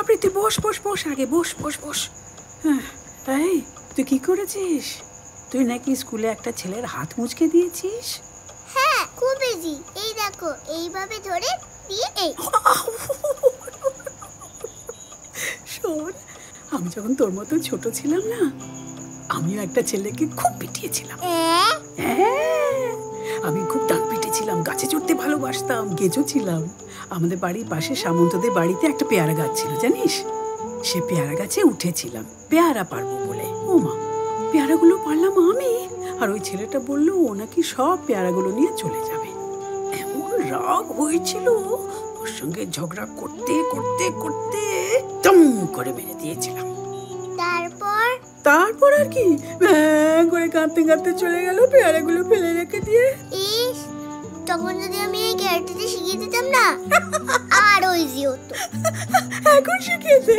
বাপরে, তুই বস বস বস, আগে বস বস বস। এই তুই কি করেছিস? তুই নাকি স্কুলে একটা ছেলের হাত মুচকে দিয়েছিস? হ্যাঁ, খুব ইজি। এই দেখো, এইভাবে ধরে দিয়ে এই। শোন, আমি যখন তোর মতো ছোট ছিলাম না, আমিও একটা ছেলেকে খুব পিটিয়েছিলাম। হ্যাঁ, আমি খুব ডান পিটেছিলাম, গাছে চড়তে ভালোবাসতাম, গেজো ছিলাম। আমাদের বাড়ির পাশে সামন্তদের বাড়িতে একটা পেয়ারা গাছ ছিল, জানিস? সে পেয়ারা গাছে উঠেছিলাম পেয়ারা পারবো বলে। ও মা, পেয়ারাগুলো পারলাম আমি, আর ওই ছেলেটা বললো ও নাকি সব পেয়ারাগুলো নিয়ে চলে যাবে। এমন রাগ হয়েছিল, ওর সঙ্গে ঝগড়া করতে করতে করতে দম করে মেরে দিয়েছিলাম। তারপর আর কি, করে কাঁদতে কাঁদতে চলে গেল, পেয়ারাগুলো ফেলে রেখে দিয়ে। ইস, তখন যদি আমি এই ক্যারেক্টারটা শিখিয়ে দিতাম না, আর ওই জি হতো। এখন শিখিয়ে দে।